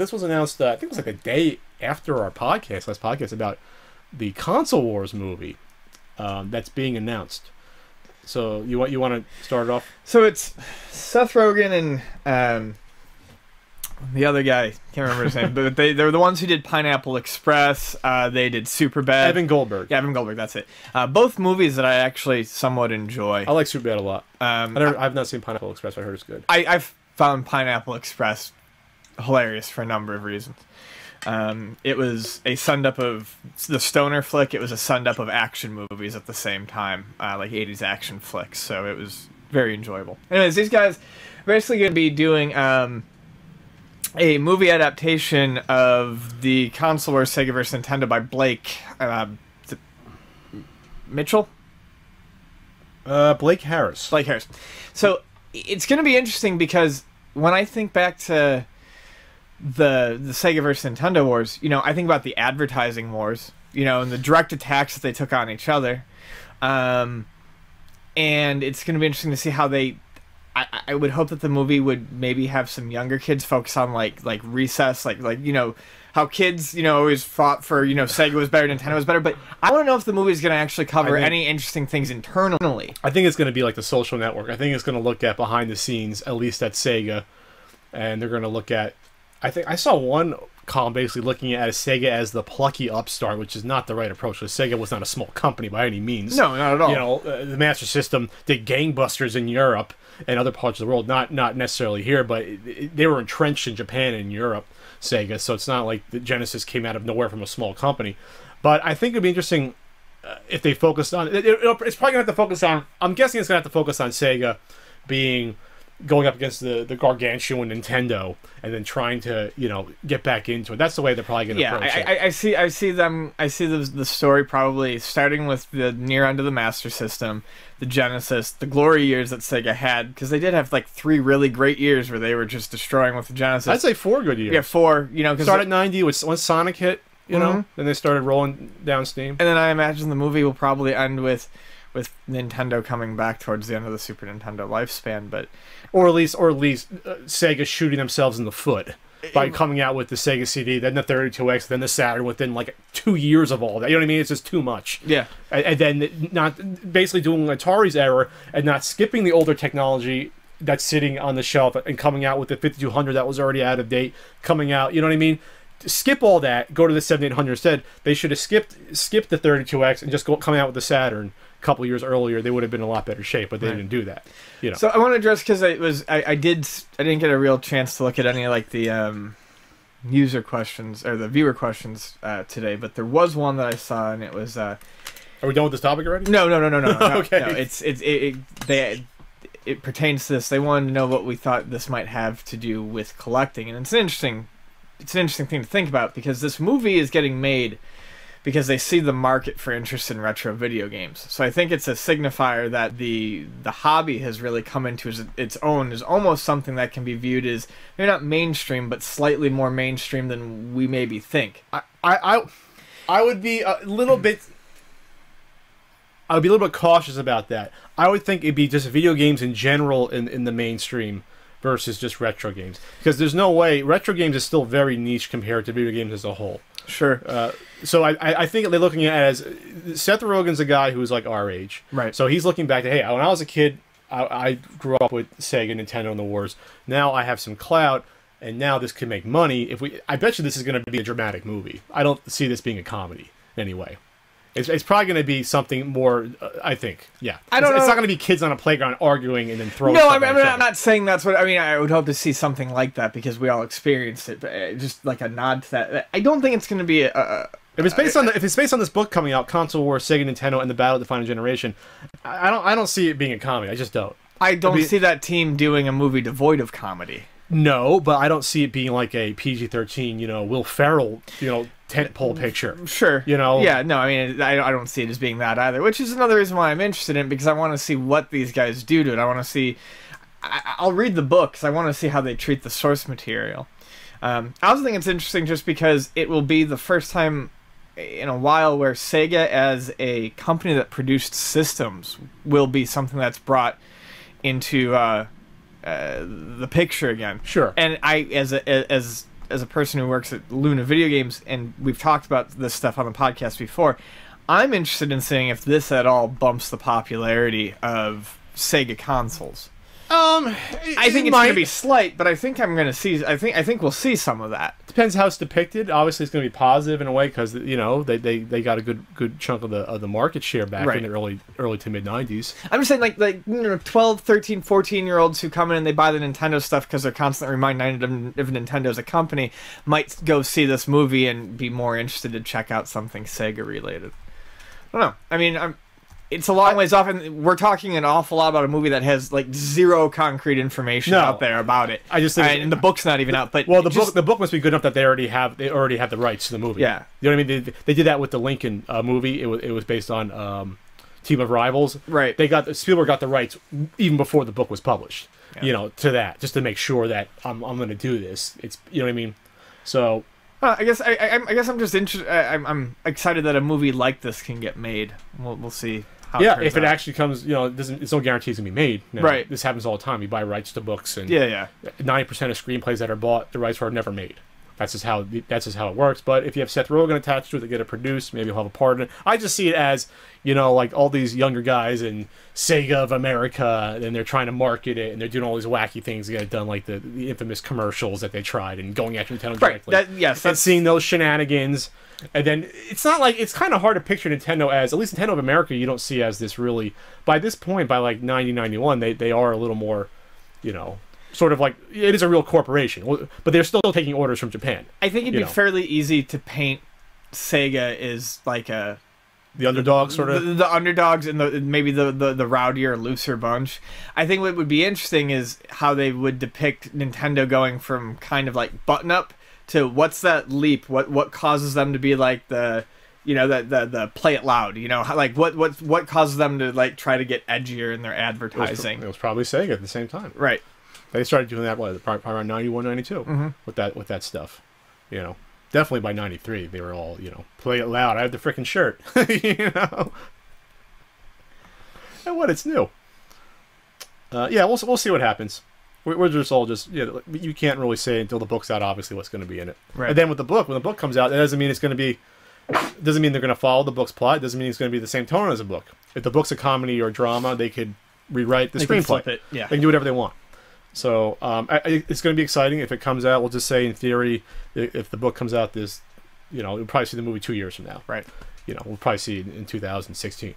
this was announced. I think it was like a day after our last podcast about the Console Wars movie that's being announced. So you want to start it off? So it's Seth Rogen and the other guy, can't remember his name, but they were the ones who did Pineapple Express. They did Superbad. Evan Goldberg. Yeah, Evan Goldberg. That's it. Both movies that I actually somewhat enjoy. I like Superbad a lot. I've not seen Pineapple Express. I heard it's good. I've found Pineapple Express hilarious for a number of reasons. It was a sundup of the stoner flick. It was a sundup of action movies at the same time, like 80s action flicks. So it was very enjoyable. Anyways, these guys are basically going to be doing a movie adaptation of the console wars Sega vs. Nintendo by Blake Mitchell? Blake Harris. Blake Harris. So it's going to be interesting because when I think back to the Sega vs. Nintendo wars, you know, I think about the advertising wars, you know, and the direct attacks that they took on each other. And it's going to be interesting to see how they... I would hope that the movie would maybe have some younger kids focus on like recess, like you know how kids, you know, always fought for, you know, Sega was better, Nintendo was better, but I don't know if the movie is going to actually cover any interesting things internally. I think it's going to be like The Social Network. I think it's going to look at behind the scenes, at least at Sega, and they're going to look at... I think I saw one column basically looking at Sega as the plucky upstart, which is not the right approach, because Sega was not a small company by any means. No, not at all. You know, the Master System did gangbusters in Europe and other parts of the world, not necessarily here, but they were entrenched in Japan and Europe, Sega, so it's not like the Genesis came out of nowhere from a small company. But I think it'd be interesting if they focused on... It's probably going to have to focus on... I'm guessing it's going to have to focus on Sega going up against the gargantuan Nintendo and then trying to, you know, get back into it. That's the way they're probably going to approach it. I see the story probably starting with the near end of the Master System, the Genesis, the glory years that Sega had, because they did have like 3 really great years where they were just destroying with the Genesis. I'd say 4 good years. Yeah, 4. You know, because started 90 when Sonic hit, you know, then they started rolling down steam. And then I imagine the movie will probably end with Nintendo coming back towards the end of the Super Nintendo lifespan, but or at least Sega shooting themselves in the foot by coming out with the Sega CD, then the 32X, then the Saturn within like 2 years of all that. You know what I mean? It's just too much. Yeah. And then not basically doing Atari's error and not skipping the older technology that's sitting on the shelf and coming out with the 5200 that was already out of date, coming out, you know what I mean? Skip all that, go to the 7800 instead. They should have skipped the 32X and just coming out with the Saturn a couple years earlier. They would have been in a lot better shape, but they didn't do that. You know. So I want to address, because I didn't get a real chance to look at any of like the user questions or the viewer questions today, but there was one that I saw, and it was. Are we done with this topic already? No. Okay. No, it pertains to this. They wanted to know what we thought this might have to do with collecting, and it's an interesting thing to think about, because this movie is getting made because they see the market for interest in retro video games. So I think it's a signifier that the hobby has really come into its own, is almost something that can be viewed as maybe not mainstream, but slightly more mainstream than we maybe think. I would be a little bit... I would be a little bit cautious about that. I would think it'd be just video games in general in the mainstream versus just retro games. Because there's no way... Retro games is still very niche compared to video games as a whole. Sure. So I think they're looking at it as... Seth Rogen's a guy who's like our age. Right. So he's looking back to, hey, when I was a kid, I grew up with Sega, Nintendo, and the wars. Now I have some clout, and now this could make money. I bet you this is going to be a dramatic movie. I don't see this being a comedy anyway. It's probably going to be something more, I think. Yeah. It's not going to be kids on a playground arguing and then throwing stuff at each other. I'm not saying that's what... I mean, I would hope to see something like that because we all experienced it. But just like a nod to that. I don't think it's going to be if it's based on this book coming out, Console Wars, Sega, Nintendo, and the Battle of the Final Generation, I don't see it being a comedy. I just don't. I don't see that team doing a movie devoid of comedy. No, but I don't see it being like a PG-13, Will Ferrell, tentpole picture. Sure. Yeah, no, I mean, I don't see it as being that either, which is another reason why I'm interested in it, because I want to see what these guys do to it. I want to see... I'll read the book, because I want to see how they treat the source material. I also think it's interesting just because it will be the first time in a while where Sega, as a company that produced systems, will be something that's brought into... the picture again. Sure. And as as a person who works at Luna Video Games, and we've talked about this stuff on the podcast before, I'm interested in seeing if this at all bumps the popularity of Sega consoles. I think it's going to be slight, but I think I'm going to see. I think we'll see some of that. Depends how it's depicted. Obviously, it's going to be positive in a way because they got a good chunk of the market share back in the early to mid '90s. I'm just saying, like 12, 13, 14-year-olds who come in and they buy the Nintendo stuff because they're constantly reminded of Nintendo as a company might go see this movie and be more interested to check out something Sega related. I don't know. I mean, it's a long ways off, and we're talking an awful lot about a movie that has like zero concrete information out there about it. I just think, and the book's not even out. But the book must be good enough that they already have the rights to the movie. Yeah, you know what I mean. They did that with the Lincoln movie. It was based on Team of Rivals. Right. Spielberg got the rights even before the book was published. Yeah. You know, to that, just to make sure that I'm going to do this. It's, you know what I mean. So. I guess I'm just interested. I'm excited that a movie like this can get made. We'll see. If it actually comes, it's no guarantee it's gonna be made. No, right. This happens all the time. You buy rights to books, and 90% of screenplays that are bought, the rights were never made. That's just how it works. But if you have Seth Rogen attached to it, they get it produced. Maybe he'll have a part in it. I just see it as, like all these younger guys in Sega of America, and they're trying to market it, and they're doing all these wacky things to get it done, like the infamous commercials that they tried, and going after Nintendo directly. And seeing those shenanigans. And then it's not like, it's kind of hard to picture Nintendo as, at least Nintendo of America, you don't see as this really, by this point, by like 91, they are a little more, sort of like, it is a real corporation, but they're still taking orders from Japan. I think it'd be fairly easy to paint Sega as like the underdog, sort of? The underdogs and maybe the rowdier, looser bunch. I think what would be interesting is how they would depict Nintendo going from kind of like button-up to what's that leap? What causes them to be like the play it loud? Like what causes them to like try to get edgier in their advertising? It was probably Sega at the same time, right? They started doing that probably around 91, 92 with that stuff. Definitely by 93 they were all play it loud. I have the freaking shirt, And what it's new. We'll see what happens. We're just all you can't really say until the book's out, obviously, what's going to be in it. Right. And then when the book comes out, that doesn't mean doesn't mean they're going to follow the book's plot. It doesn't mean it's going to be the same tone as a book. If the book's a comedy or drama, they could rewrite the screenplay. They can do whatever they want. So it's going to be exciting if it comes out. We'll just say, in theory, if the book comes out we'll probably see the movie 2 years from now. Right. We'll probably see it in 2016.